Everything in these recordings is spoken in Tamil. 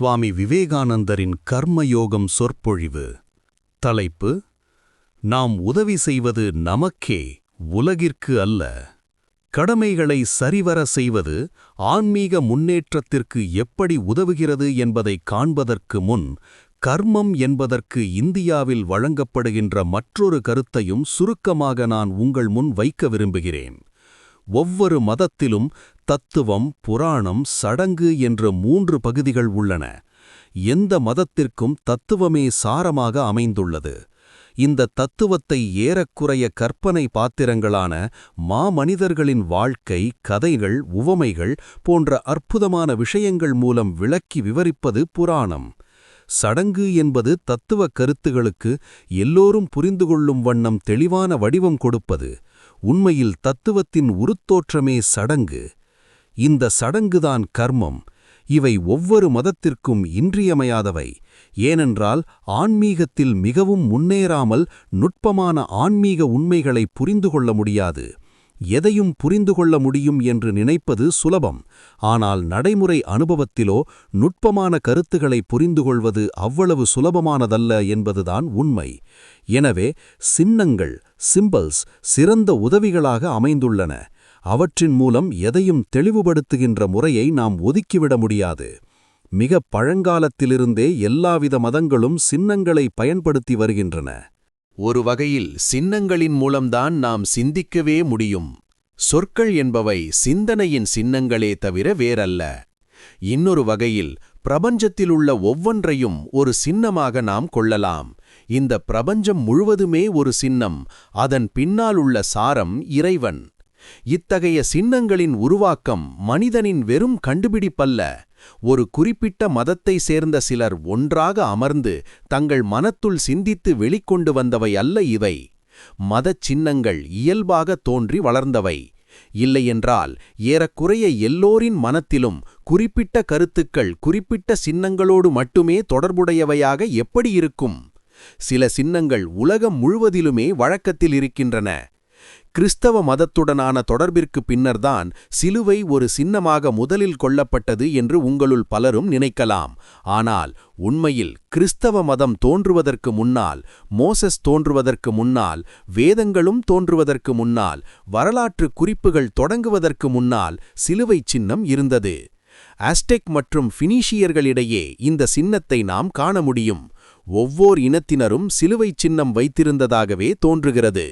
சுவாமி விவேகானந்தரின் கர்மயோகம் சொற்பொழிவு. தலைப்பு: நாம் உதவி செய்வது நமக்கே, உலகிற்கு அல்ல. கடமைகளை சரிவர செய்வது ஆன்மீக முன்னேற்றத்திற்கு எப்படி உதவுகிறது என்பதை காண்பதற்கு முன், கர்மம் என்பதற்கு இந்தியாவில் வழங்கப்படுகின்ற மற்றொரு கருத்தையும் சுருக்கமாக நான் உங்கள் முன் வைக்க விரும்புகிறேன். ஒவ்வொரு மதத்திலும் தத்துவம், புராணம், சடங்கு என்ற 3 பகுதிகள் உள்ளன. எந்த மதத்திற்கும் தத்துவமே சாரமாக அமைந்துள்ளது. இந்த தத்துவத்தை ஏறக்குறைய கற்பனை பாத்திரங்களான மாமனிதர்களின் வாழ்க்கை, கதைகள், உவமைகள் போன்ற அற்புதமான விஷயங்கள் மூலம் விளக்கி விவரிப்பது புராணம். சடங்கு என்பது தத்துவ கருத்துகளுக்கு எல்லோரும் புரிந்துகொள்ளும் வண்ணம் தெளிவான வடிவம் கொடுப்பது. உண்மையில் தத்துவத்தின் உருத்தோற்றமே சடங்கு. இந்த சடங்குதான் கர்மம். இவை ஒவ்வொரு மதத்திற்கும் இன்றியமையாதவை. ஏனென்றால் ஆன்மீகத்தில் மிகவும் முன்னேறாமல் நுட்பமான ஆன்மீக உண்மைகளை புரிந்து கொள்ள முடியாது. எதையும் புரிந்து கொள்ள முடியும் என்று நினைப்பது சுலபம். ஆனால் நடைமுறை அனுபவத்திலோ நுட்பமான கருத்துக்களை புரிந்துகொள்வது அவ்வளவு சுலபமானதல்ல என்பதுதான் உண்மை. எனவே சின்னங்கள், சிம்பல்ஸ் சிறந்த உதவிகளாக அமைந்துள்ளன. அவற்றின் மூலம் எதையும் தெளிவுபடுத்துகின்ற முறையை நாம் ஒதுக்கிவிட முடியாது. மிக பழங்காலத்திலிருந்தே எல்லாவித மதங்களும் சின்னங்களை பயன்படுத்தி வருகின்றன. ஒரு வகையில் சின்னங்களின் மூலம்தான் நாம் சிந்திக்கவே முடியும். சொற்கள் என்பவை சிந்தனையின் சின்னங்களே தவிர வேறல்ல. இன்னொரு வகையில் பிரபஞ்சத்திலுள்ள ஒவ்வொன்றையும் ஒரு சின்னமாக நாம் கொள்ளலாம். இந்த பிரபஞ்சம் முழுவதுமே ஒரு சின்னம். அதன் பின்னாலுள்ள சாரம் இறைவன். இத்தகைய சின்னங்களின் உருவாக்கம் மனிதனின் வெறும் கண்டுபிடிப்பல்ல. ஒரு குறிப்பிட்ட மதத்தை சேர்ந்த சிலர் ஒன்றாக அமர்ந்து தங்கள் மனத்துள் சிந்தித்து வெளிக்கொண்டு வந்தவை அல்ல இவை. மதச் சின்னங்கள் இயல்பாக தோன்றி வளர்ந்தவை. இல்லையென்றால் ஏறக்குறைய எல்லோரின் மனத்திலும் குறிப்பிட்ட கருத்துக்கள் குறிப்பிட்ட சின்னங்களோடு மட்டுமே தொடர்புடையவையாக எப்படி இருக்கும்? சில சின்னங்கள் உலகம் முழுவதிலுமே வழக்கத்தில் இருக்கின்றன. கிறிஸ்தவ மதத்துடனான தொடர்பிற்கு பின்னர்தான் சிலுவை ஒரு சின்னமாக முதலில் கொள்ளப்பட்டது என்று உங்களுள் பலரும் நினைக்கலாம். ஆனால் உண்மையில் கிறிஸ்தவ மதம் தோன்றுவதற்கு முன்னால், மோசஸ் தோன்றுவதற்கு முன்னால், வேதங்களும் தோன்றுவதற்கு முன்னால், வரலாற்று குறிப்புகள் தொடங்குவதற்கு முன்னால் சிலுவை சின்னம் இருந்தது. ஆஸ்டெக் மற்றும் பினீஷியர்களிடையே இந்த சின்னத்தை நாம் காண முடியும். ஒவ்வொரு இனத்தினரும் சிலுவை சின்னம் வைத்திருந்ததாகவே தோன்றுகிறது.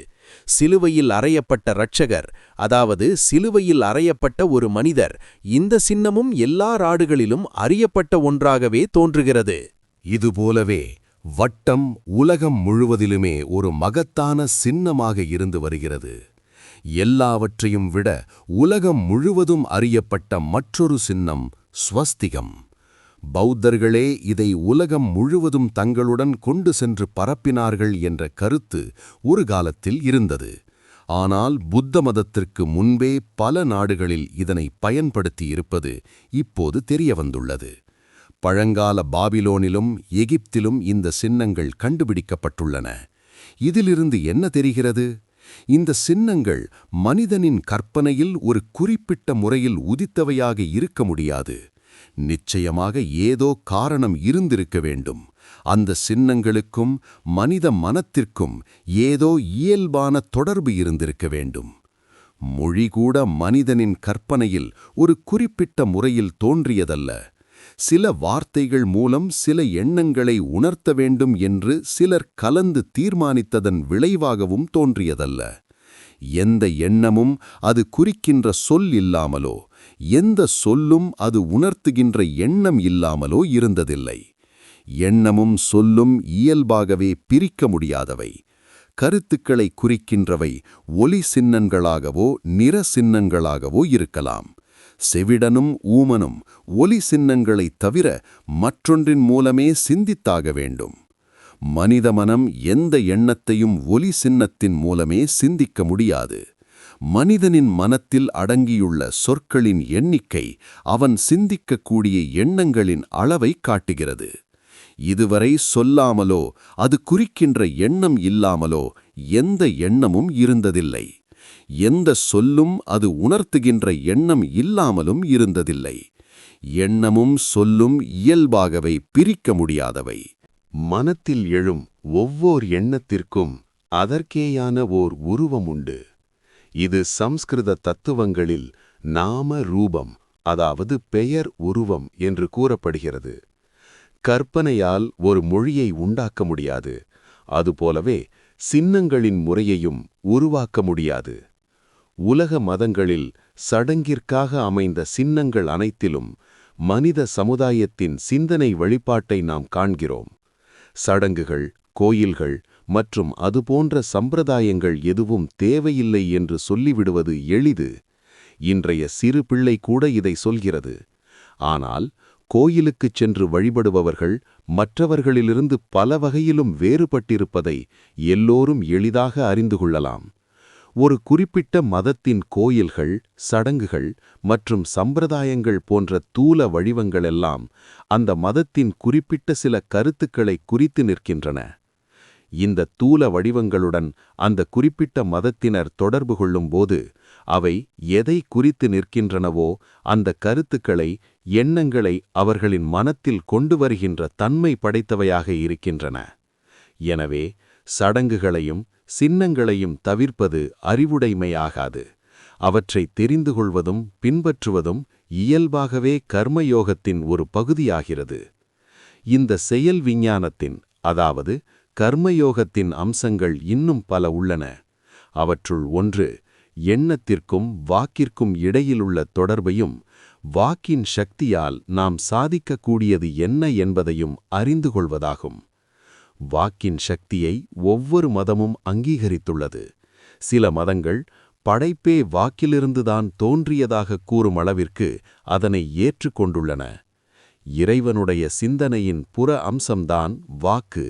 சிலுவையில் அறையப்பட்ட இரட்சகர், அதாவது சிலுவையில் அறையப்பட்ட ஒரு மனிதர், இந்த சின்னமும் எல்லா நாடுகளிலும் அறியப்பட்ட ஒன்றாகவே தோன்றுகிறது. இதுபோலவே வட்டம் உலகம் முழுவதிலுமே ஒரு மகத்தான சின்னமாக இருந்து வருகிறது. எல்லாவற்றையும் விட உலகம் முழுவதும் அறியப்பட்ட மற்றொரு சின்னம் ஸ்வஸ்திகம். பௌத்தர்களே இதை உலகம் முழுவதும் தங்களுடன் கொண்டு சென்று பரப்பினார்கள் என்ற கருத்து ஒரு காலத்தில் இருந்தது. ஆனால் புத்த மதத்திற்கு முன்பே பல நாடுகளில் இதனை பயன்படுத்தி இருப்பது இப்போது தெரியவந்துள்ளது. பழங்கால பாபிலோனிலும் எகிப்திலும் இந்த சின்னங்கள் கண்டுபிடிக்கப்பட்டுள்ளன. இதிலிருந்து என்ன தெரிகிறது? இந்த சின்னங்கள் மனிதனின் கற்பனையில் ஒரு குறிப்பிட்ட முறையில் உதித்தவையாக இருக்க முடியாது. நிச்சயமாக ஏதோ காரணம் இருந்திருக்க வேண்டும். அந்த சின்னங்களுக்கும் மனித மனத்திற்கும் ஏதோ இயல்பான தொடர்பு இருந்திருக்க வேண்டும். மொழி கூட மனிதனின் கற்பனையில் ஒரு குறிப்பிட்ட முறையில் தோன்றியதல்ல. சில வார்த்தைகள் மூலம் சில எண்ணங்களை உணர்த்த வேண்டும் என்று சிலர் கலந்து தீர்மானித்ததன் விளைவாகவும் தோன்றியதல்ல. எந்த எண்ணமும் அது குறிக்கின்ற சொல் இல்லாமலோ, எந்த சொல்லும் அது உணர்த்துகின்ற எண்ணம் இல்லாமலோ இருந்ததில்லை. எண்ணமும் சொல்லும் இயல்பாகவே பிரிக்க முடியாதவை. கருத்துக்களை குறிக்கின்றவை ஒலி சின்னங்களாகவோ நிற சின்னங்களாகவோ இருக்கலாம். செவிடனும் ஊமனும் ஒலி சின்னங்களைத் தவிர மற்றொன்றின் மூலமே சிந்தித்தாக வேண்டும். மனித மனம் எந்த எண்ணத்தையும் ஒலி சின்னத்தின் மூலமே சிந்திக்க முடியாது. மனிதனின் மனத்தில் அடங்கியுள்ள சொற்களின் எண்ணிக்கை அவன் சிந்திக்கக்கூடிய எண்ணங்களின் அளவை காட்டுகிறது. இதுவரை சொல்லாமலோ அது குறிக்கின்ற எண்ணம் இல்லாமலோ எந்த எண்ணமும் இருந்ததில்லை. எந்த சொல்லும் அது உணர்த்துகின்ற எண்ணம் இல்லாமலும் இருந்ததில்லை. எண்ணமும் சொல்லும் இயல்பாகவே பிரிக்க முடியாதவை. மனத்தில் எழும் ஒவ்வொரு எண்ணத்திற்கும் அதற்கேயான ஓர் உருவம் உண்டு. இது சம்ஸ்கிருத தத்துவங்களில் நாம ரூபம், அதாவது பெயர் உருவம் என்று கூறப்படுகிறது. கற்பனையால் ஒரு மொழியை உண்டாக்க முடியாது. அதுபோலவே சின்னங்களின் முறையையும் உருவாக்க முடியாது. உலக மதங்களில் சடங்கிற்காக அமைந்த சின்னங்கள் அனைத்திலும் மனித சமுதாயத்தின் சிந்தனை வெளிப்பாட்டை நாம் காண்கிறோம். சடங்குகள், கோயில்கள் மற்றும் அதுபோன்ற சம்பிரதாயங்கள் எதுவும் தேவையில்லை என்று சொல்லிவிடுவது எளிது. இன்றைய சிறு பிள்ளை கூட இதை சொல்கிறது. ஆனால் கோயிலுக்குச் சென்று வழிபடுபவர்கள் மற்றவர்களிலிருந்து பல வகையிலும் வேறுபட்டிருப்பதை எல்லோரும் எளிதாக அறிந்து கொள்ளலாம். ஒரு குறிப்பிட்ட மதத்தின் கோயில்கள், சடங்குகள் மற்றும் சம்பிரதாயங்கள் போன்ற தூல வடிவங்களெல்லாம் அந்த மதத்தின் குறிப்பிட்ட சில கருத்துக்களை குறித்து நிற்கின்றன. இந்த தூல வடிவங்களுடன் அந்த குறிப்பிட்ட மதத்தினர் தொடர்பு கொள்ளும்போது அவை எதை குறித்து நிற்கின்றனவோ அந்த கருத்துக்களை, எண்ணங்களை அவர்களின் மனத்தில் கொண்டு வருகின்ற தன்மை படைத்தவையாக இருக்கின்றன. எனவே சடங்குகளையும் சின்னங்களையும் தவிர்ப்பது அறிவுடைமையாகாது. அவற்றை தெரிந்து கொள்வதும் பின்பற்றுவதும் இயல்பாகவே கர்மயோகத்தின் ஒரு பகுதியாகிறது. இந்த செயல் விஞ்ஞானத்தின், அதாவது கர்மயோகத்தின் அம்சங்கள் இன்னும் பல உள்ளன. அவற்றுள் ஒன்று எண்ணத்திற்கும் வாக்கிற்கும் இடையிலுள்ள தொடர்பையும், வாக்கின் சக்தியால் நாம் சாதிக்கக்கூடியது என்ன என்பதையும் அறிந்து கொள்வதாகும். வாக்கின் சக்தியை ஒவ்வொரு மதமும் அங்கீகரித்துள்ளது. சில மதங்கள் படைப்பே வாக்கிலிருந்துதான் தோன்றியதாக கூறும் அளவிற்கு அதனை ஏற்றுக்கொண்டுள்ளன. இறைவனுடைய சிந்தனையின் புற அம்சம்தான் வாக்கு.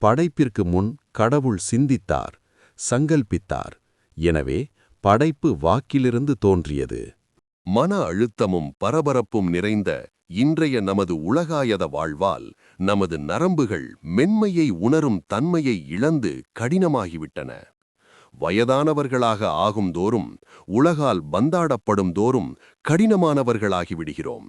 படைப்பிற்கு முன் கடவுள் சிந்தித்தார், சங்கல்பித்தார். எனவே படைப்பு வாக்கிலிருந்து தோன்றியது. மன அழுத்தமும் பரபரப்பும் நிறைந்த இன்றைய நமது உலகாயத வாழ்வால் நமது நரம்புகள் மென்மையை உணரும் தன்மையை இழந்து கடினமாகிவிட்டன. வயதானவர்களாக ஆகும்தோறும், உலகால் பந்தாடப்படும் தோறும் கடினமானவர்களாகிவிடுகிறோம்.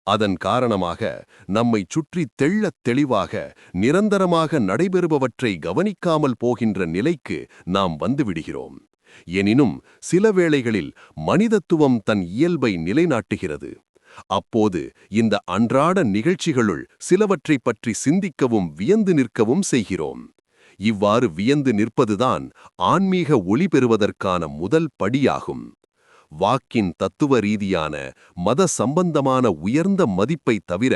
அதன் காரணமாக நம்மைச் சுற்றி தெள்ளத் தெளிவாக நிரந்தரமாக நடைபெறுபவற்றை கவனிக்காமல் போகின்ற நிலைக்கு நாம் வந்துவிடுகிறோம். எனினும் சில வேளைகளில் மனிதத்துவம் தன் இயல்பை நிலைநாட்டுகிறது. அப்போது இந்த அன்றாட நிகழ்ச்சிகளுள் சிலவற்றைப் பற்றி சிந்திக்கவும் வியந்து நிற்கவும் செய்கிறோம். இவ்வாறு வியந்து நிற்பதுதான் ஆன்மீக ஒளி பெறுவதற்கான முதல் படியாகும். வாக்கின் தத்துவ ரீதியான, மத சம்பந்தமான உயர்ந்த மதிப்பைத் தவிர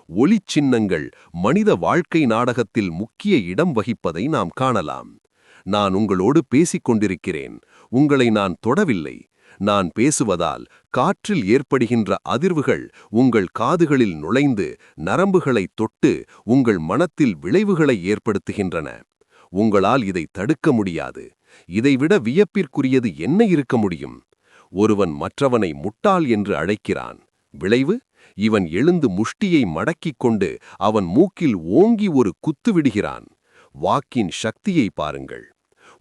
ஒளிச் சின்னங்கள் மனித வாழ்க்கை நாடகத்தில் முக்கிய இடம் வகிப்பதை நாம் காணலாம். நான் உங்களோடு பேசிக் கொண்டிருக்கிறேன். உங்களை நான் தொடவில்லை. நான் பேசுவதால் காற்றில் ஏற்படுகின்ற அதிர்வுகள் உங்கள் காதுகளில் நுழைந்து நரம்புகளைத் தொட்டு உங்கள் மனத்தில் விளைவுகளை ஏற்படுத்துகின்றன. உங்களால் இதை தடுக்க முடியாது. இதைவிட வியப்பிற்குரியது என்ன இருக்க முடியும்? ஒருவன் மற்றவனை முட்டாள் என்று அழைக்கிறான். விளைவு, இவன் எழுந்து முஷ்டியை மடக்கிக் கொண்டு அவன் மூக்கில் ஓங்கி ஒரு குத்து விடுகிறான். வாக்கின் சக்தியை பாருங்கள்.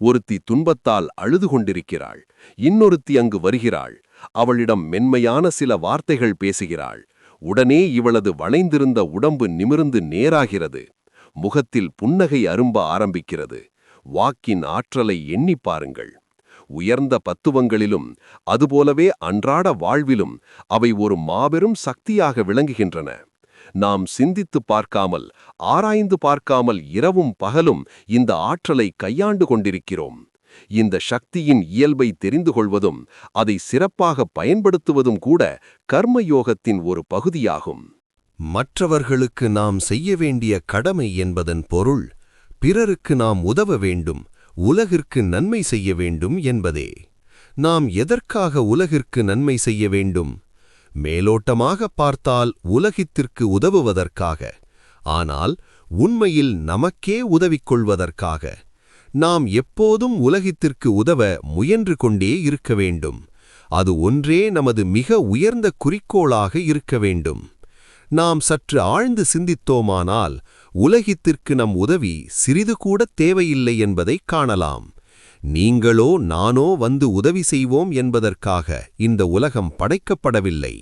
ஒருத்தி துன்பத்தால் அழுது கொண்டிருக்கிறாள். இன்னொருத்தி அங்கு வருகிறாள். அவளிடம் மென்மையான சில வார்த்தைகள் பேசுகிறாள். உடனே இவளது வளைந்திருந்த உடம்பு நிமிர்ந்து நேராகிறது. முகத்தில் புன்னகை அரும்ப ஆரம்பிக்கிறது. வாக்கின் ஆற்றலை எண்ணி பாருங்கள். உயர்ந்த தத்துவங்களிலும் அதுபோலவே அன்றாட வாழ்விலும் அவை ஒரு மாபெரும் சக்தியாக விளங்குகின்றன. நாம் சிந்தித்து பார்க்காமல், ஆராய்ந்து பார்க்காமல் இரவும் பகலும் இந்த ஆற்றலை கையாண்டு கொண்டிருக்கிறோம். இந்த சக்தியின் இயல்பை தெரிந்து கொள்வதும் அதை சிறப்பாக பயன்படுத்துவதும் கூட கர்மயோகத்தின் ஒரு பகுதியாகும். மற்றவர்களுக்கு நாம் செய்ய வேண்டிய கடமை என்பதன் பொருள், பிறருக்கு நாம் உதவ வேண்டும், உலகிற்கு நன்மை செய்ய வேண்டும் என்பதே. நாம் எதற்காக உலகிற்கு நன்மை செய்ய வேண்டும்? மேலோட்டமாக பார்த்தால் உலகிற்கு உதவுவதற்காக. ஆனால் உண்மையில் நமக்கே உதவிக் கொள்வதற்காக. நாம் எப்போதும் உலகிற்கு உதவ முயன்று கொண்டே இருக்க வேண்டும். அது ஒன்றே நமது மிக உயர்ந்த குறிக்கோளாக இருக்க வேண்டும். நாம் சற்று ஆழ்ந்து சிந்தித்தோமானால் உலகிற்கு நம் உதவி சிறிது கூட தேவையில்லை என்பதை காணலாம். நீங்களோ நானோ வந்து உதவி செய்வோம் என்பதற்காக இந்த உலகம் படைக்கப்படவில்லை.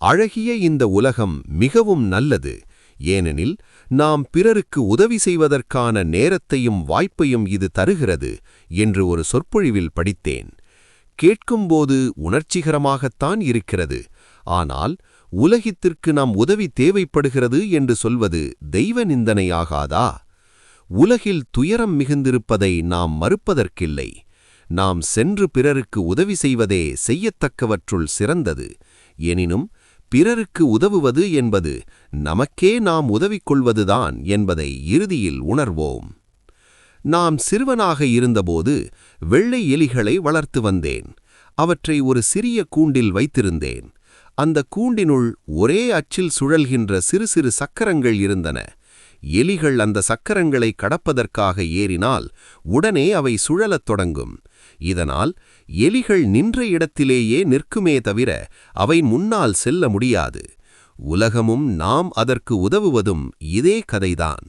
அழகிய இந்த உலகம் மிகவும் நல்லது, ஏனெனில் நாம் பிறருக்கு உதவி செய்வதற்கான நேரத்தையும் வாய்ப்பையும் இது தருகிறது என்று ஒரு சொற்பொழிவில் படித்தேன். கேட்கும்போது உணர்ச்சிகரமாகத்தான் இருக்கிறது. ஆனால் உலகத்திற்கு நாம் உதவி தேவைப்படுகிறது என்று சொல்வது தெய்வ நிந்தனையாகாதா? உலகில் துயரம் மிகுந்திருப்பதை நாம் மறுப்பதற்கில்லை. நாம் சென்று பிறருக்கு உதவி செய்வதே செய்யத்தக்கவற்றுள் சிறந்தது. எனினும் பிறருக்கு உதவுவது என்பது நமக்கே நாம் உதவிக் கொள்வதுதான் என்பதை இறுதியில் உணர்வோம். நாம் சிறுவனாக இருந்தபோது வெள்ளை எலிகளை வளர்த்து வந்தேன். அவற்றை ஒரு சிறிய கூண்டில் வைத்திருந்தேன். அந்த கூண்டினுள் ஒரே அச்சில் சுழல்கின்ற சிறு சிறு சக்கரங்கள் இருந்தன. எலிகள் அந்த சக்கரங்களை கடப்பதற்காக ஏறினால் உடனே அவை சுழலத் தொடங்கும். இதனால் எலிகள் நின்ற இடத்திலேயே நிற்குமே தவிர அவை முன்னால் செல்ல முடியாது. உலகமும் நாம் அதற்கு உதவுவதும் இதே கதைதான்.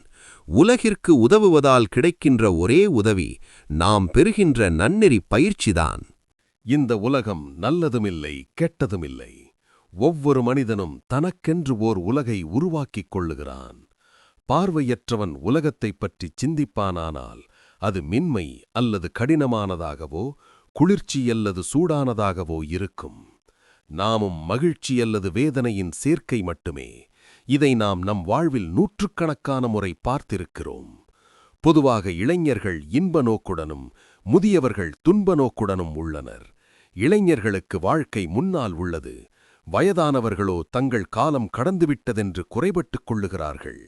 உலகிற்கு உதவுவதால் கிடைக்கின்ற ஒரே உதவி நாம் பெறுகின்ற நன்னெறி பயிற்சிதான். இந்த உலகம் நல்லதுமில்லை, கெட்டதுமில்லை. ஒவ்வொரு மனிதனும் தனக்கென்று ஓர் உலகை உருவாக்கிக் கொள்ளுகிறான். பார்வையற்றவன் உலகத்தைப் பற்றி சிந்திப்பானானால் அது மின்மை அல்லது கடினமானதாகவோ குளிர்ச்சி அல்லது சூடானதாகவோ இருக்கும். நாமும் மகிழ்ச்சி அல்லது வேதனையின் சேர்க்கை மட்டுமே. இதை நாம் நம் வாழ்வில் நூற்றுக்கணக்கான முறை பார்த்திருக்கிறோம். பொதுவாக இளைஞர்கள் இன்ப நோக்குடனும் முதியவர்கள் துன்ப நோக்குடனும் உள்ளனர். இளைஞர்களுக்கு வாழ்க்கை முன்னால் உள்ளது. வயதானவர்களோ தங்கள் காலம் கடந்துவிட்டதென்று குறைபட்டுக் கொள்ளுகிறார்கள்.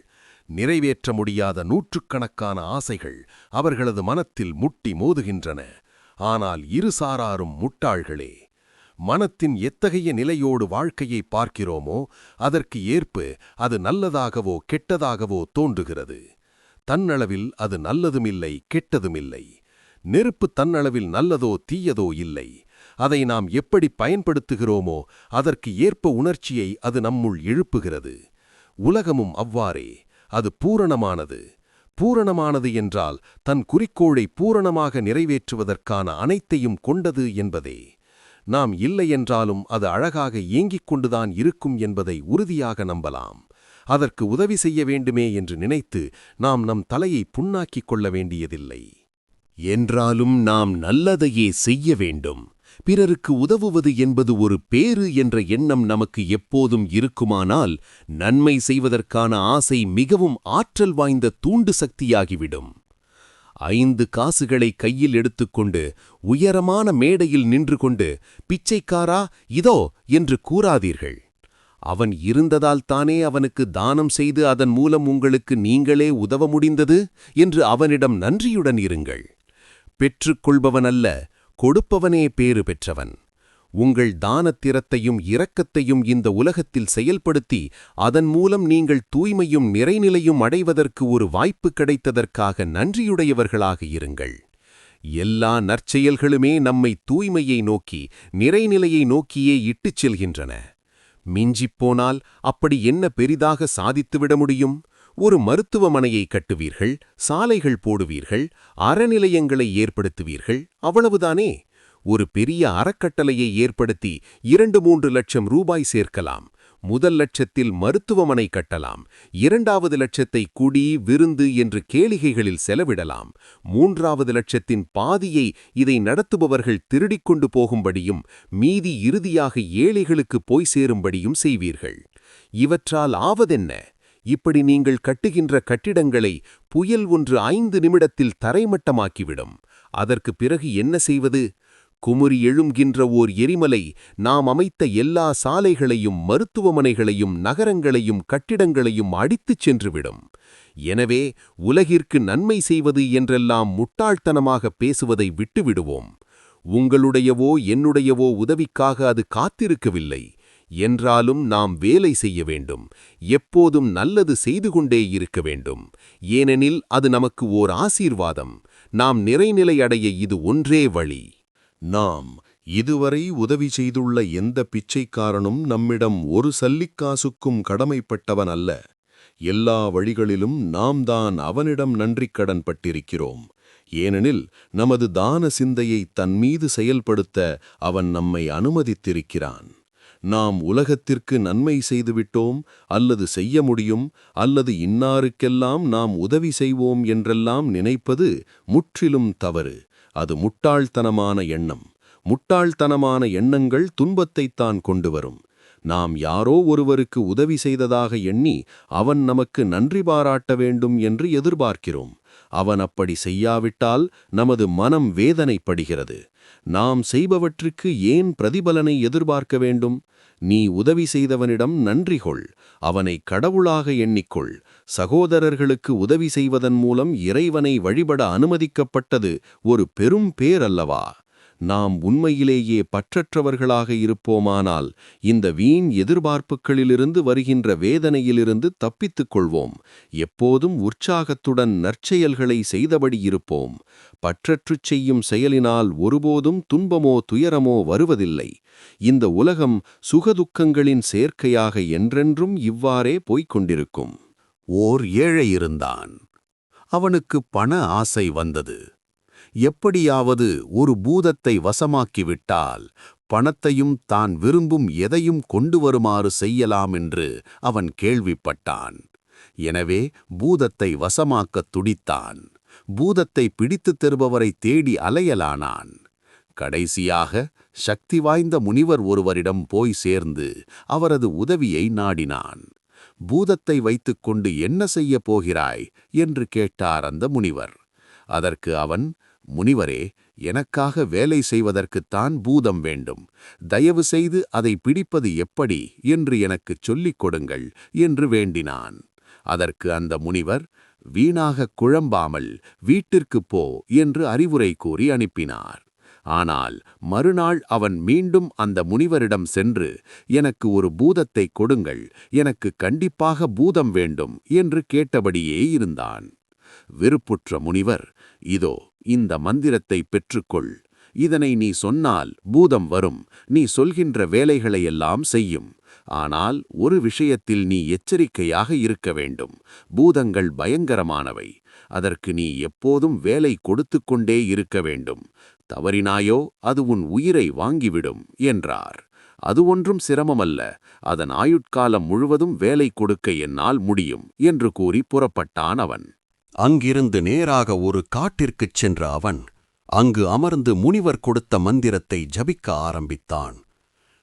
நிறைவேற்ற முடியாத நூற்றுக்கணக்கான ஆசைகள் அவர்களது மனத்தில் முட்டி மோதுகின்றன. ஆனால் இரு சாராரும் முட்டாள்களே. மனத்தின் எத்தகைய நிலையோடு வாழ்க்கையை பார்க்கிறோமோ அதற்கு ஏற்ப அது நல்லதாகவோ கெட்டதாகவோ தோன்றுகிறது. தன்னளவில் அது நல்லதுமில்லை, கெட்டதுமில்லை. நெருப்பு தன்னளவில் நல்லதோ தீயதோ இல்லை. அதை நாம் எப்படி பயன்படுத்துகிறோமோ அதற்கு ஏற்ப உணர்ச்சியை அது நம்முள் எழுப்புகிறது. உலகமும் அவ்வாறே. அது பூரணமானது. பூரணமானது என்றால் தன் குறிக்கோளை பூரணமாக நிறைவேற்றுவதற்கான அனைத்தையும் கொண்டது என்பதே. நாம் இல்லையென்றாலும் அது அழகாக இயங்கிக் கொண்டுதான் இருக்கும் என்பதை உறுதியாக நம்பலாம். அதற்கு உதவி செய்ய வேண்டுமே என்று நினைத்து நாம் நம் தலையை புண்ணாக்கிக் கொள்ள வேண்டியதில்லை. என்றாலும் நாம் நல்லதையே செய்ய வேண்டும். பிறருக்கு உதவுவது என்பது ஒரு பேறு என்ற எண்ணம் நமக்கு எப்போதும் இருக்குமானால் நன்மை செய்வதற்கான ஆசை மிகவும் ஆற்றல் வாய்ந்த தூண்டு சக்தியாகிவிடும். 5 காசுகளை கையில் எடுத்துக்கொண்டு உயரமான மேடையில் நின்று கொண்டு பிச்சைக்காரா இதோ என்று கூறாதீர்கள். அவன் இருந்ததால் தானே அவனுக்கு தானம் செய்து அதன் மூலம் உங்களுக்கு நீங்களே உதவ முடிந்தது என்று அவனிடம் நன்றியுடன் இருங்கள். பெற்றுக்கொள்பவனல்ல, கொடுப்பவனே பேறு பெற்றவன். உங்கள் தானத்திறத்தையும் இரக்கத்தையும் இந்த உலகத்தில் செயல்படுத்தி அதன் மூலம் நீங்கள் தூய்மையும் நிறைநிலையும் அடைவதற்கு ஒரு வாய்ப்பு கிடைத்ததற்காக நன்றியுடையவர்களாக இருங்கள். எல்லா நற்செயல்களுமே நம்மை தூய்மையை நோக்கி நிறைநிலையை நோக்கியே இட்டுச் செல்கின்றன. மிஞ்சிப்போனால் அப்படி என்ன பெரிதாக சாதித்துவிட முடியும்? ஒரு மருத்துவமனையை கட்டுவீர்கள், சாலைகள் போடுவீர்கள், அறநிலையங்களை ஏற்படுத்துவீர்கள், அவ்வளவுதானே? ஒரு பெரிய அறக்கட்டளையை ஏற்படுத்தி 2-3 லட்சம் ரூபாய் சேர்க்கலாம். முதல் லட்சத்தில் மருத்துவமனை கட்டலாம். 2வது லட்சத்தை குடி விருந்து என்று கேளிகைகளில் செலவிடலாம். 3வது லட்சத்தின் பாதியை இதை நடத்துபவர்கள் திருடிக்கொண்டு போகும்படியும் மீதி இறுதியாக ஏழைகளுக்கு போய் சேரும்படியும் செய்வீர்கள். இவற்றால் ஆவதென்ன? இப்படி நீங்கள் கட்டுகின்ற கட்டிடங்களை புயல் ஒன்று 5 நிமிடத்தில் தரைமட்டமாக்கிவிடும். அதற்கு பிறகு என்ன செய்வது? குமுறி எழுகின்ற ஓர் எரிமலை நாம் அமைத்த எல்லா சாலைகளையும் மருத்துவமனைகளையும் நகரங்களையும் கட்டிடங்களையும் அடித்துச் சென்றுவிடும். எனவே உலகிற்கு நன்மை செய்வது என்றெல்லாம் முட்டாள்தனமாக பேசுவதை விட்டுவிடுவோம். உங்களுடையவோ என்னுடையவோ உதவிக்காக அது காத்திருக்கவில்லை. என்றாலும் நாம் வேலை செய்ய வேண்டும். எப்போதும் நல்லது செய்து கொண்டே இருக்க வேண்டும். ஏனெனில் அது நமக்கு ஓர் ஆசீர்வாதம். நாம் நிறைநிலை அடைய இது ஒன்றே வழி. நாம் இதுவரை உதவி செய்துள்ள எந்த பிச்சைக்காரனும் நம்மிடம் ஒரு சல்லிக்காசுக்கும் கடமைப்பட்டவன் அல்ல. எல்லா வழிகளிலும் நாம் தான் அவனிடம் நன்றிக்கடன் பட்டிருக்கிறோம். ஏனெனில் நமது தான சிந்தையை தன் மீது செயல்படுத்த அவன் நம்மை அனுமதித்திருக்கிறான். நாம் உலகத்திற்கு நன்மை செய்துவிட்டோம், அல்லது செய்ய முடியும், அல்லது இன்னாருக்கெல்லாம் நாம் உதவி செய்வோம் என்றெல்லாம் நினைப்பது முற்றிலும் தவறு. அது முட்டாள்தனமான எண்ணம். முட்டாள்தனமான எண்ணங்கள் துன்பத்தைத்தான் கொண்டு வரும். நாம் யாரோ ஒருவருக்கு உதவி செய்ததாக எண்ணி அவன் நமக்கு நன்றி பாராட்ட வேண்டும் என்று எதிர்பார்க்கிறோம். அவன் அப்படி செய்யாவிட்டால் நமது மனம் வேதனைப்படுகிறது. நாம் செய்பவற்றுக்கு ஏன் பிரதிபலனை எதிர்பார்க்க வேண்டும்? நீ உதவி செய்தவனிடம் நன்றி கொள். அவனை கடவுளாக எண்ணிக்கொள். சகோதரர்களுக்கு உதவி செய்வதன் மூலம் இறைவனை வழிபட அனுமதிக்கப்பட்டது ஒரு பெரும் பேரல்லவா? நாம் உண்மையிலேயே பற்றற்றவர்களாக இருப்போமானால் இந்த வீண் எதிர்பார்ப்புகளிலிருந்து வருகின்ற வேதனையிலிருந்து தப்பித்துக் கொள்வோம். எப்போதும் உற்சாகத்துடன் நற்செயல்களை செய்தபடி இருப்போம். பற்றற்றுச் செய்யும் செயலினால் ஒருபோதும் துன்பமோ துயரமோ வருவதில்லை. இந்த உலகம் சுகதுக்கங்களின் சேர்க்கையாக என்றென்றும் இவ்வாறே போய்க் கொண்டிருக்கும். ஓர் ஏழை இருந்தான். அவனுக்கு பண ஆசை வந்தது. எப்படியாவது ஒரு பூதத்தை வசமாக்கிவிட்டால் பணத்தையும் தான் விரும்பும் எதையும் கொண்டு வருமாறு செய்யலாம் என்று அவன் கேள்விப்பட்டான். எனவே பூதத்தை வசமாக்கத் துடித்தான். பூதத்தை பிடித்துத் தருபவரை தேடி அலையலானான். கடைசியாக சக்தி வாய்ந்த முனிவர் ஒருவரிடம் போய் சேர்ந்து அவரது உதவியை நாடினான். பூதத்தை வைத்துக்கொண்டு என்ன செய்யப் போகிறாய் என்று கேட்டார் அந்த முனிவர். அதற்கு அவன், முனிவரே, எனக்காக வேலை செய்வதற்குத்தான் பூதம் வேண்டும். தயவு செய்து அதை பிடிப்பது எப்படி என்று எனக்குச் சொல்லிக் கொடுங்கள் என்று வேண்டினான். அதற்கு அந்த முனிவர், வீணாகக் குழம்பாமல் வீட்டிற்குப் போ என்று அறிவுரை கூறி அனுப்பினார். ஆனால் மறுநாள் அவன் மீண்டும் அந்த முனிவரிடம் சென்று, எனக்கு ஒரு பூதத்தை கொடுங்கள், எனக்கு கண்டிப்பாக பூதம் வேண்டும் என்று கேட்டபடியே இருந்தான். விருப்புற்ற முனிவர், இதோ இந்த மந்திரத்தை பெற்றுக்கொள். இதனை நீ சொன்னால் பூதம் வரும். நீ சொல்கின்ற வேலைகளையெல்லாம் செய்யும். ஆனால் ஒரு விஷயத்தில் நீ எச்சரிக்கையாக இருக்க வேண்டும். பூதங்கள் பயங்கரமானவை. அதற்கு நீ எப்போதும் வேலை கொடுத்து கொண்டே இருக்க வேண்டும். தவறினாயோ அது உன் உயிரை வாங்கிவிடும் என்றார். அது ஒன்றும் சிரமமல்ல. அதன் ஆயுட்காலம் முழுவதும் வேலை கொடுக்க என்னால் முடியும் என்று கூறி புறப்பட்டான் அவன். அங்கிருந்து நேராக ஒரு காட்டிற்குச் சென்ற அவன் அங்கு அமர்ந்து முனிவர் கொடுத்த மந்திரத்தை ஜபிக்க ஆரம்பித்தான்.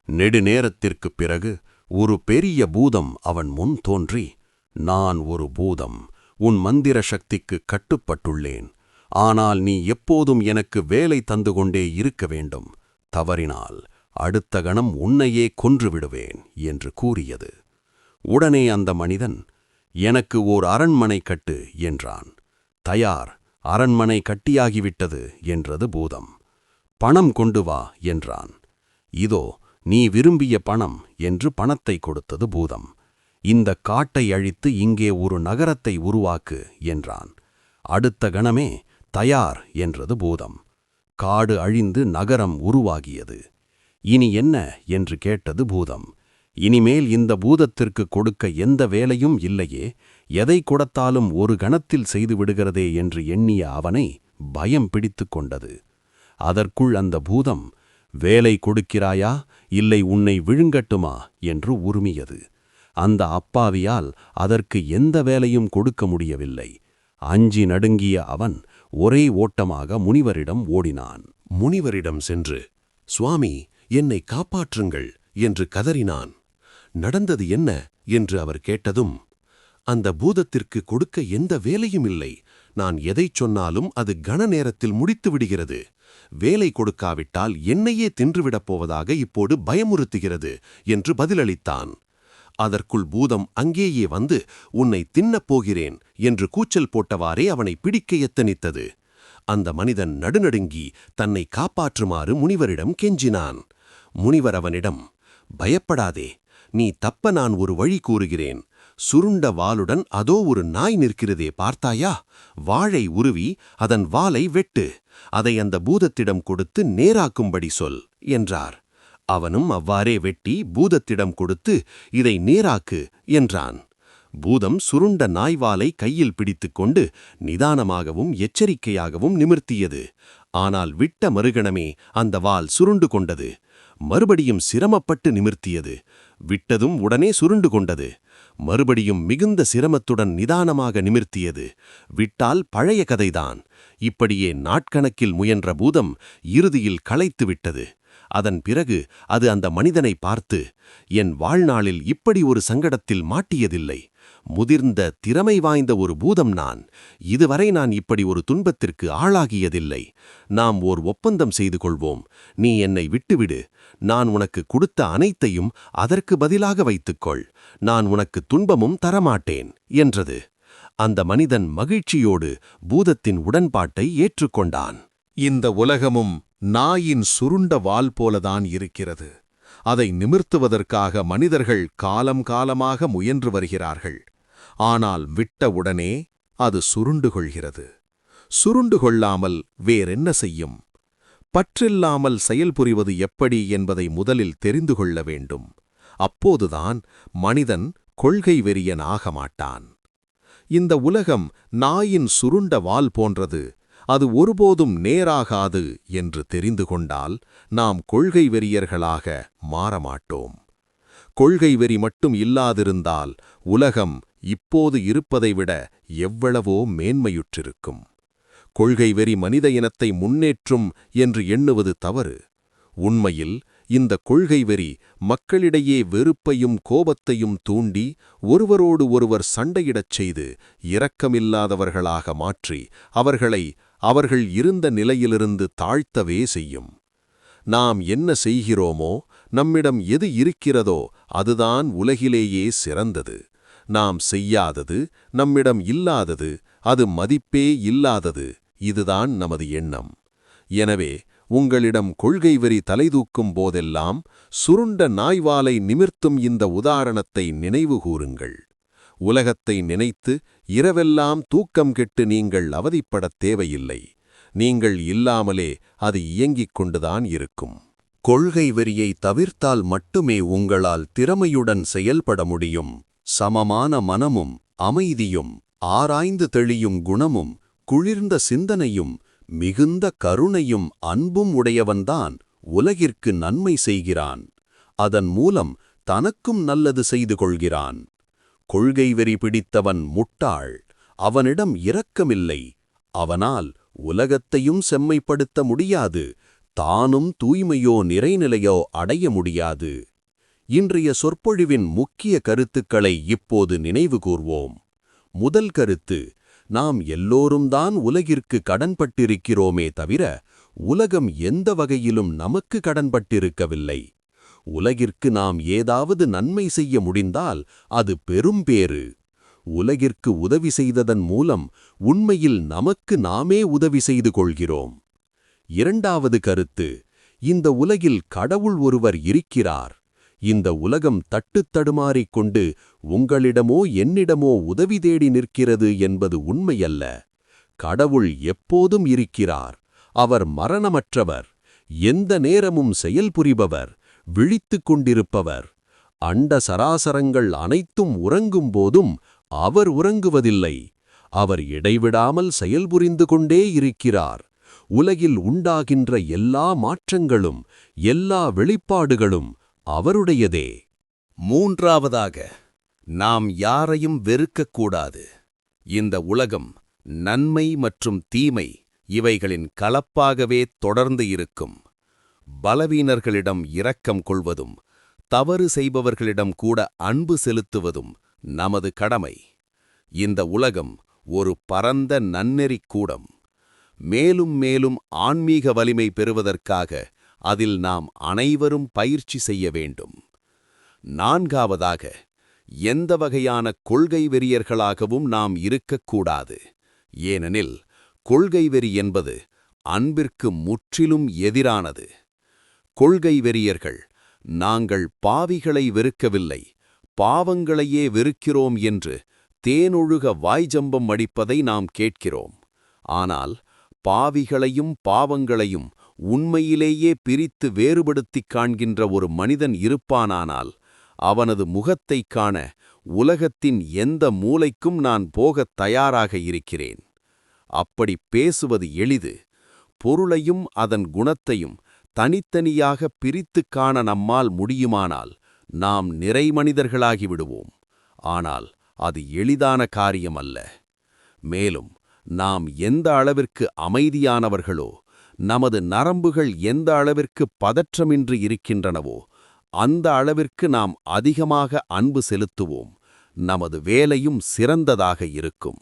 நெடுநேரத்திற்குப் பிறகு ஒரு பெரிய பூதம் அவன் முன் தோன்றி, நான் ஒரு பூதம், உன் மந்திர சக்திக்கு கட்டுப்பட்டுள்ளேன். ஆனால் நீ எப்போதும் எனக்கு வேலை தந்து கொண்டே இருக்க வேண்டும். தவறினால் அடுத்த கணம் உன்னையே கொன்றுவிடுவேன் என்று கூறியது. உடனே அந்த மனிதன், எனக்கு ஓர் அரண்மனை கட்டு என்றான். தயார், அரண்மனை கட்டியாகிவிட்டது என்றது பூதம். பணம் கொண்டு வா என்றான். இதோ நீ விரும்பிய பணம் என்று பணத்தை கொடுத்தது பூதம். இந்த காட்டை அழித்து இங்கே ஒரு நகரத்தை உருவாக்கு என்றான். அடுத்த கணமே தயார் என்றது பூதம். காடு அழிந்து நகரம் உருவாகியது. இனி என்ன என்று கேட்டது பூதம். இனிமேல் இந்த பூதத்திற்கு கொடுக்க எந்த வேலையும் இல்லையே, எதை கொடுத்தாலும் ஒரு கணத்தில் செய்து விடுகிறதே என்று எண்ணிய அவனை பயம் பிடித்து கொண்டது. அதற்குள் அந்த பூதம், வேலை கொடுக்கிறாயா இல்லை உன்னை விழுங்கட்டுமா என்று உருமியது. அந்த அப்பாவியால் அதற்கு எந்த வேலையும் கொடுக்க முடியவில்லை. அஞ்சி நடுங்கிய அவன் ஒரே ஓட்டமாக முனிவரிடம் ஓடினான். முனிவரிடம் சென்று, சுவாமி, என்னை காப்பாற்றுங்கள் என்று கதறினான். நடந்தது என்ன என்று அவர் கேட்டதும், அந்த பூதத்திற்கு கொடுக்க எந்த வேலையும் இல்லை. நான் எதைச் சொன்னாலும் அது கண நேரத்தில் முடித்து விடுகிறது. வேலை கொடுக்காவிட்டால் என்னையே தின்றுவிடப் போவதாக இப்போது பயமுறுத்துகிறது என்று பதிலளித்தான். அதற்குள் பூதம் அங்கேயே வந்து, உன்னை தின்னப் போகிறேன் என்று கூச்சல் போட்டவாறே அவனை பிடிக்க எத்தனித்தது. அந்த மனிதன் நடுநடுங்கி தன்னை காப்பாற்றுமாறு முனிவரிடம் கெஞ்சினான். முனிவர் அவனிடம், பயப்படாதே, நீ தப்ப நான் ஒரு வழி கூறுகிறேன். சுருண்ட வாளுடன் அதோ ஒரு நாய் நிற்கிறதே, பார்த்தாயா? வாளை உருவி அதன் வாலை வெட்டு. அதை அந்த பூதத்திடம் கொடுத்து நேராக்கும்படி சொல் என்றார். அவனும் அவ்வாறே வெட்டி பூதத்திடம் கொடுத்து, இதை நேராக்கு என்றான். பூதம் சுருண்ட நாய்வாலை கையில் பிடித்துக்கொண்டு நிதானமாகவும் எச்சரிக்கையாகவும் நிமிர்த்தியது. ஆனால் விட்ட மறுகணமே அந்த வால் சுருண்டு கொண்டது. மறுபடியும் சிரமப்பட்டு நிமிர்த்தியது. விட்டதும் உடனே சுருண்டு கொண்டது. மறுபடியும் மிகுந்த சிரமத்துடன் நிதானமாக நிமிர்த்தியது. விட்டால் பழைய கதைதான். இப்படியே நாட்கணக்கில் முயன்ற பூதம் இறுதியில் களைத்து விட்டது. அதன் பிறகு அது அந்த மனிதனை பார்த்து, என் வாழ்நாளில் இப்படி ஒரு சங்கடத்தில் மாட்டியதில்லை. முதிர்ந்த திறமை வாய்ந்த ஒரு பூதம் நான். இதுவரை நான் இப்படி ஒரு துன்பத்திற்கு ஆளாகியதில்லை. நாம் ஓர் ஒப்பந்தம் செய்து கொள்வோம். நீ என்னை விட்டுவிடு. நான் உனக்கு கொடுத்த அனைத்தையும் அதற்கு பதிலாக வைத்துக்கொள். நான் உனக்கு துன்பமும் தரமாட்டேன் என்றது. அந்த மனிதன் மகிழ்ச்சியோடு பூதத்தின் உடன்பாட்டை ஏற்றுக்கொண்டான். இந்த உலகமும் நாயின் சுருண்ட வால் போலதான் இருக்கிறது. அதை நிமிர்த்துவதற்காக மனிதர்கள் காலம் காலமாக முயன்று வருகிறார்கள். ஆனால் விட்டவுடனே அது சுருண்டு கொள்கிறது. சுருண்டு கொள்ளாமல் வேறென்ன செய்யும்? பற்றில்லாமல் செயல்புரிவது எப்படி என்பதை முதலில் தெரிந்து கொள்ள வேண்டும். அப்போதுதான் மனிதன் கொள்கை வெறியன் ஆக மாட்டான். இந்த உலகம் நாயின் சுருண்ட வால் போன்றது. அது ஒருபோதும் நேராகாது என்று தெரிந்து கொண்டால் நாம் கொள்கை வெறியர்களாக மாறமாட்டோம். கொள்கை வெறி மட்டும் இல்லாதிருந்தால் உலகம் இப்போது இருப்பதை விட எவ்வளவோ மேன்மையுற்றிருக்கும். கொள்கை வெறி மனித இனத்தை முன்னேற்றும் என்று எண்ணுவது தவறு. உண்மையில் இந்த கொள்கை வெறி மக்களிடையே வெறுப்பையும் கோபத்தையும் தூண்டி ஒருவரோடு ஒருவர் சண்டையிடச் செய்து இரக்கமில்லாதவர்களாக மாற்றி அவர்கள் இருந்த நிலையிலிருந்து தாழ்த்தவே செய்யும். நாம் என்ன செய்கிறோமோ, நம்மிடம் எது இருக்கிறதோ அதுதான் உலகிலேயே சிறந்தது. நாம் செய்யாதது, நம்மிடம் இல்லாதது, அது மதிப்பே இல்லாதது. இதுதான் நமது எண்ணம். எனவே உங்களிடம் கொள்கை வெறி தலைதூக்கும் போதெல்லாம் சுருண்ட நாய்வாலை நிமிர்த்தும் இந்த உதாரணத்தை நினைவுகூருங்கள். உலகத்தை நினைத்து இரவெல்லாம் தூக்கம் கெட்டு நீங்கள் அவதிப்படத் தேவையில்லை. நீங்கள் இல்லாமலே அது இயங்கிக் கொண்டுதான் இருக்கும். கொள்கை வெறியை தவிர்த்தால் மட்டுமே உங்களால் திறமையுடன் செயல்பட முடியும். சமமான மனமும் அமைதியும் ஆராய்ந்து தெளியும் குணமும் குளிர்ந்த சிந்தனையும் மிகுந்த கருணையும் அன்பும் உடையவன்தான் உலகிற்கு நன்மை செய்கிறான். அதன் மூலம் தனக்கும் நல்லது செய்து கொள்கிறான். கொள்கை வெறி பிடித்தவன் முட்டாள். அவனிடம் இரக்கமில்லை. அவனால் உலகத்தையும் செம்மைப்படுத்த முடியாது. தானும் தூய்மையோ நிறைநிலையோ அடைய முடியாது. இன்றைய சொற்பொழிவின் முக்கிய கருத்துக்களை இப்போது நினைவு கூர்வோம். முதல் கருத்து, நாம் எல்லோரும் தான் உலகிற்கு கடன்பட்டிருக்கிறோமே தவிர உலகம் எந்த வகையிலும் நமக்கு கடன்பட்டிருக்கவில்லை. உலகிற்கு நாம் ஏதாவது நன்மை செய்ய முடிந்தால் அது பெரும்பேறு. உலகிற்கு உதவி செய்ததன் மூலம் உண்மையில் நமக்கு நாமே உதவி செய்து கொள்கிறோம். இரண்டாவது கருத்து, இந்த உலகில் கடவுள் ஒருவர் இருக்கிறார். இந்த உலகம் தட்டுத்தடுமாறிக் கொண்டு உங்களிடமோ என்னிடமோ உதவி தேடி நிற்கிறது என்பது உண்மையல்ல. கடவுள் எப்போதும் இருக்கிறார். அவர் மரணமற்றவர், எந்த நேரமும் செயல்புரிபவர், விழித்துக் கொண்டிருப்பவர். அண்ட சராசரங்கள் அனைத்தும் உறங்கும் போதும் அவர் உறங்குவதில்லை. அவர் இடைவிடாமல் செயல்புரிந்து கொண்டே இருக்கிறார். உலகில் உண்டாகின்ற எல்லா மாற்றங்களும் எல்லா வெளிப்பாடுகளும் அவருடையதே. மூன்றாவதாக, நாம் யாரையும் வெறுக்கக்கூடாது. இந்த உலகம் நன்மை மற்றும் தீமை இவைகளின் கலப்பாகவே தொடர்ந்து இருக்கும். பலவீனர்களிடம் இரக்கம் கொள்வதும் தவறு செய்பவர்களிடம் கூட அன்பு செலுத்துவதும் நமது கடமை. இந்த உலகம் ஒரு பரந்த நன்னெறிக் கூடம். மேலும் மேலும் ஆன்மீக வலிமை பெறுவதற்காக அதில் நாம் அனைவரும் பயிற்சி செய்ய வேண்டும். நான்காவதாக, எந்த வகையான கொள்கை வெறியர்களாகவும் நாம் இருக்கக்கூடாது. ஏனெனில் கொள்கை வெறி என்பது அன்பிற்கு முற்றிலும் எதிரானது. கொள்கை வெறியர்கள் நாங்கள் பாவிகளை வெறுக்கவில்லை, பாவங்களையே வெறுக்கிறோம் என்று தேனொழுக வாய்ஜம்பம் அடிப்பதை நாம் கேட்கிறோம். ஆனால் பாவிகளையும் பாவங்களையும் உண்மையிலேயே பிரித்து வேறுபடுத்திக் காண்கின்ற ஒரு மனிதன் இருப்பானானால் அவனது முகத்தைக் காண உலகத்தின் எந்த மூலைக்கும் நான் போகத் தயாராக இருக்கிறேன். அப்படி பேசுவது எளிது. பொருளையும் அதன் குணத்தையும் தனித்தனியாக பிரித்துக் காண நம்மால் முடியுமானால் நாம் நிறைமனிதர்களாகி விடுவோம். ஆனால் அது எளிதான காரியம் அல்ல. மேலும் நாம் எந்த அளவிற்கு அமைதியானவர்களோ, நமது நரம்புகள் எந்த அளவிற்கு பதற்றமின்றி இருக்கின்றனவோ, அந்த அளவிற்கு நாம் அதிகமாக அன்பு செலுத்துவோம். நமது வேலையும் சிறந்ததாக இருக்கும்.